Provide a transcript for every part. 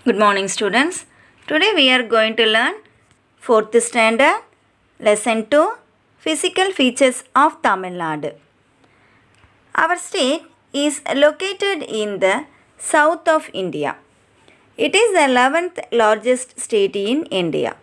Good morning, students. Today we are going to learn 4th standard, lesson 2, physical features of Tamil Nadu. Our state is located in the south of India. It is the 11th largest state in India.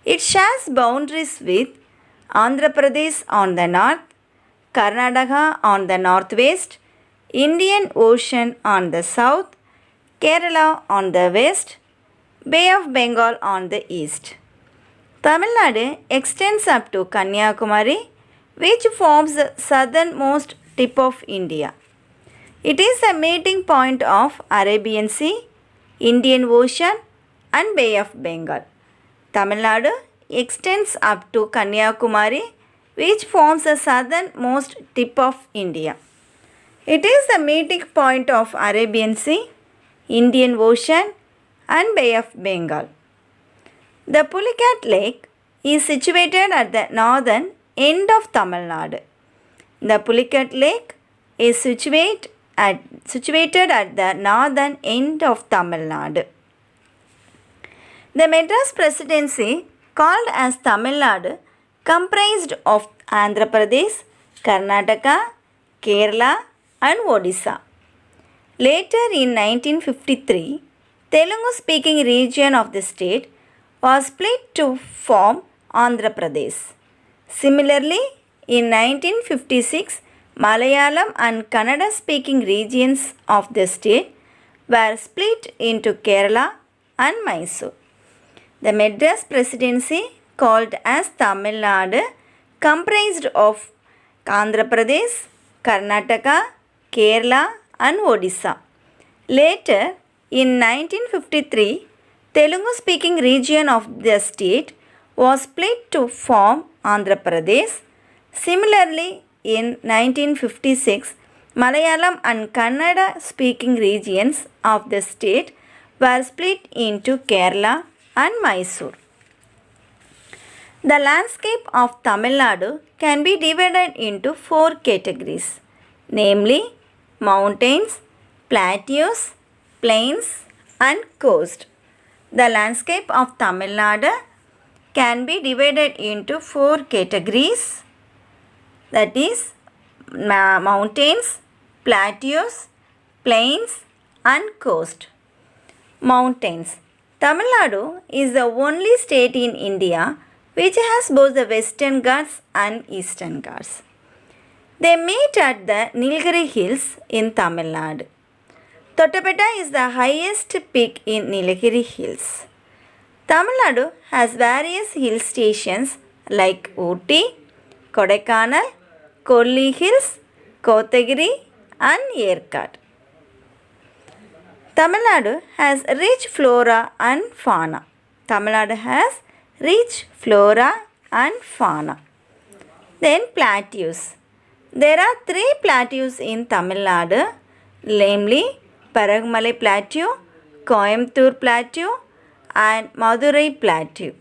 It shares boundaries with Andhra Pradesh on the north, Karnataka on the northwest, Indian Ocean on the south, Kerala on the west, Bay of Bengal on the east. Tamil Nadu extends up to Kanyakumari, which forms the southernmost tip of India. It is the meeting point of Arabian Sea, Indian Ocean and Bay of Bengal. Tamil Nadu extends up to Kanyakumari, which forms the southernmost tip of India. It is the meeting point of Arabian Sea, Indian Ocean and Bay of Bengal. The Pulicat Lake is situated at the northern end of Tamil Nadu. The Pulicat Lake is situated at the northern end of Tamil Nadu. The Madras Presidency, called as Tamil Nadu, comprised of Andhra Pradesh, Karnataka, Kerala and Odisha. Later in 1953, Telugu-speaking region of the state was split to form Andhra Pradesh. Similarly, in 1956, Malayalam and Kannada-speaking regions of the state were split into Kerala and Mysore. The Madras Presidency, called as Tamil Nadu, comprised of Andhra Pradesh, Karnataka, Kerala and Odisha. Later, in 1953, Telugu-speaking region of the state was split to form Andhra Pradesh. Similarly, in 1956, Malayalam and Kannada-speaking regions of the state were split into Kerala and Mysore. The landscape of Tamil Nadu can be divided into 4 categories, namely mountains, plateaus, plains and coast. The landscape of Tamil Nadu can be divided into 4 categories, that is mountains, plateaus, plains and coast. Mountains. Tamil Nadu is the only state in India which has both the Western Ghats and Eastern Ghats. They meet at the Nilgiri Hills in Tamil Nadu. Tottapetta is the highest peak in Nilgiri Hills. Tamil Nadu has various hill stations like Ooty, Kodaikanal, Kolli Hills, Kotagiri and Yerkad. Tamil Nadu has rich flora and fauna. Tamil Nadu has rich flora and fauna. Then plateaus. There are 3 plateaus in Tamil Nadu, namely Paragmalai Plateau, Coimbatore Plateau and Madurai Plateau.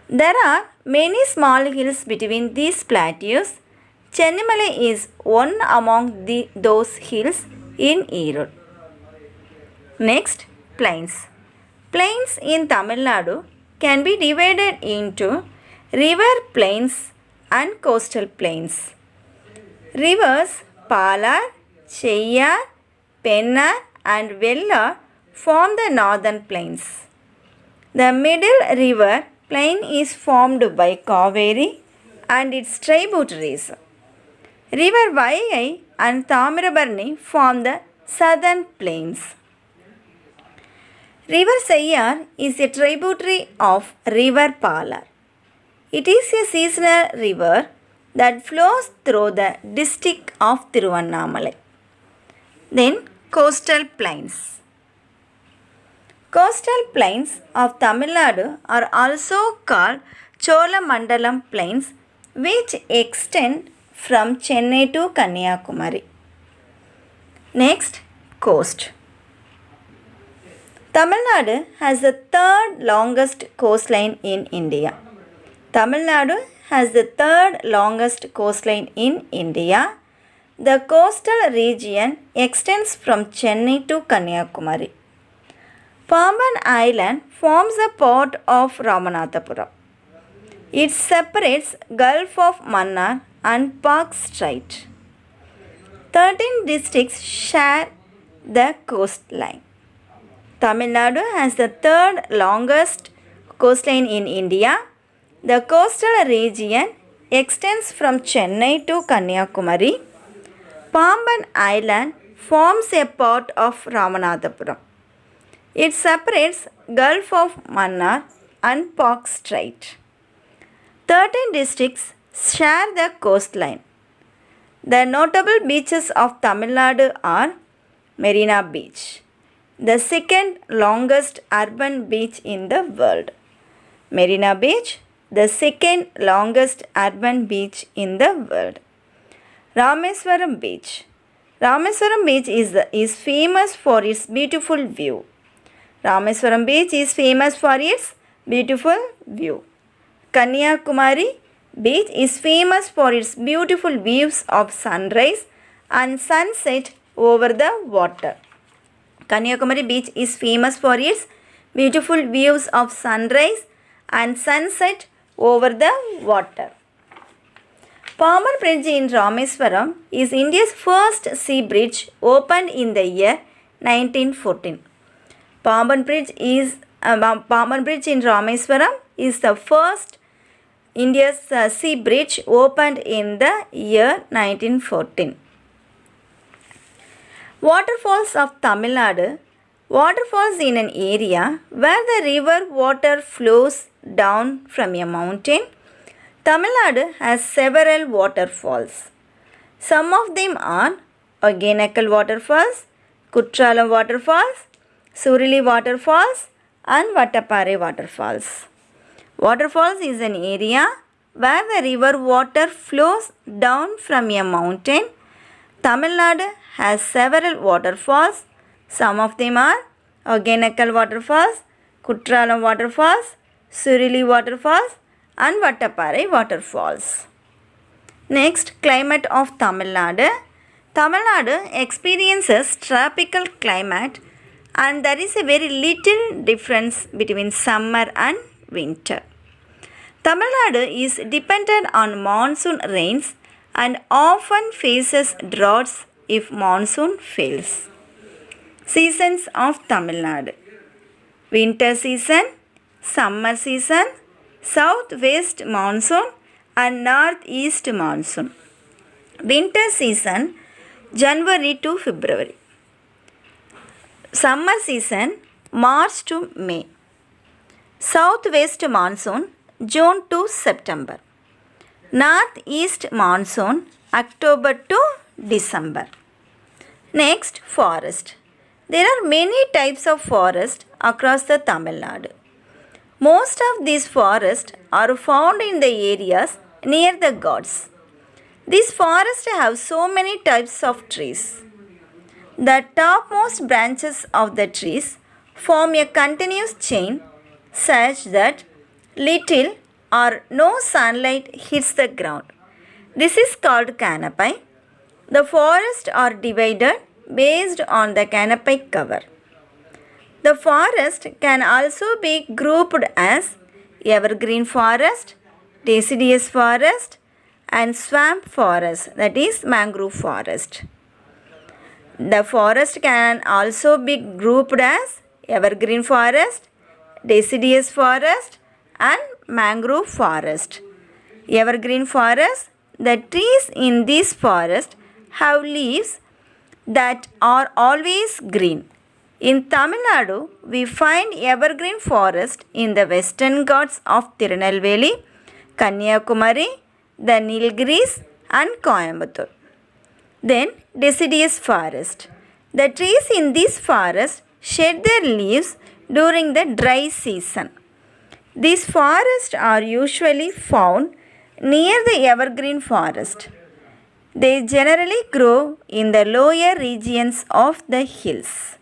There are many small hills between these plateaus. Chennimalai is one among those hills in Erode. Next, plains. Plains in Tamil Nadu can be divided into river plains and coastal plains. Rivers Palar, Cheyyar, Pennar and Vellar form the northern plains. The middle river plain is formed by Kaveri and its tributaries. River Vaigai and Tamirabarni form the southern plains. River Cheyyar is a tributary of river Palar. It is a seasonal river that flows through the district of Tiruvannamalai. Then coastal plains. Coastal plains of Tamil Nadu are also called Cholamandalam plains, which extend from Chennai to Kanyakumari. Next, coast. Tamil Nadu has the 3rd longest coastline in India. Tamil Nadu has the 3rd longest coastline in India. The coastal region extends from Chennai to Kanyakumari. Pamban Island forms a part of Ramanathapuram. It separates Gulf of Mannar and Park Strait. 13 districts share the coastline. Tamil Nadu has the third longest coastline in India. The coastal region extends from Chennai to Kanyakumari. Pamban Island forms a part of Ramanathapuram. It separates Gulf of Mannar and Park Strait. 13 districts share the coastline. The notable beaches of Tamil Nadu are Marina Beach, the second longest urban beach in the world. Marina Beach, the second longest urban beach in the world. Rameswaram Beach. Rameswaram Beach is famous for its beautiful view. Rameswaram Beach is famous for its beautiful view. Kanyakumari Beach is famous for its beautiful views of sunrise and sunset over the water. Kanyakumari Beach is famous for its beautiful views of sunrise and sunset over the water. Pamban Bridge in Rameswaram is India's first sea bridge opened in the year 1914. Pamban Bridge in Rameswaram is the first India's sea bridge opened in the year 1914. Waterfalls of Tamil Nadu. Waterfalls in an area where the river water flows down from a mountain. Tamil Nadu has several waterfalls. Some of them are Ogenekkal Waterfalls, Kutralam Waterfalls, Surili Waterfalls and Vattappare Waterfalls. Waterfalls is an area where the river water flows down from a mountain. Tamil Nadu has several waterfalls. Some of them are Ogenekkal Waterfalls, Kutralam Waterfalls, Surili Waterfalls and Vattappare Waterfalls. Next, climate of Tamil Nadu. Tamil Nadu experiences tropical climate and there is a very little difference between summer and winter. Tamil Nadu is dependent on monsoon rains and often faces droughts if monsoon fails. Seasons of Tamil Nadu. Winter season, summer season, southwest monsoon and northeast monsoon. Winter season, January to February. Summer season, March to May. Southwest monsoon, June to September. Northeast monsoon, October to December. Next, forest. There are many types of forest across the Tamil Nadu. Most of these forests are found in the areas near the ghats. These forests have so many types of trees. The topmost branches of the trees form a continuous chain such that little or no sunlight hits the ground. This is called canopy. The forests are divided based on the canopy cover. The forest can also be grouped as evergreen forest, deciduous forest and swamp forest, that is mangrove forest. The forest can also be grouped as evergreen forest, deciduous forest and mangrove forest. Evergreen forest, the trees in this forest have leaves that are always green. In Tamil Nadu, we find evergreen forest in the western ghats of Tirunelveli, Kanyakumari, the Nilgiris and Coimbatore. Then deciduous forest. The trees in this forest shed their leaves during the dry season. These forests are usually found near the evergreen forest. They generally grow in the lower regions of the hills.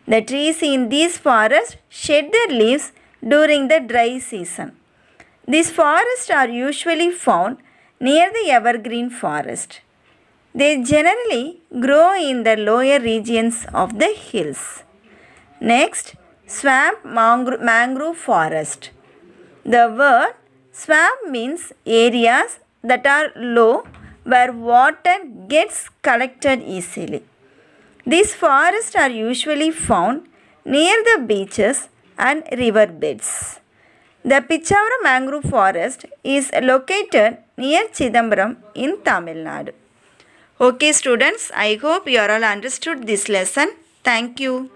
The trees in these forests shed their leaves during the dry season. These forests are usually found near the evergreen forest. They generally grow in the lower regions of the hills. Next, swamp mangrove forest. The word swamp means areas that are low where water gets collected easily. These forests are usually found near the beaches and riverbeds. The Pichavaram mangrove forest is located near Chidambaram in Tamil Nadu. Okay students, I hope you all understood this lesson. Thank you.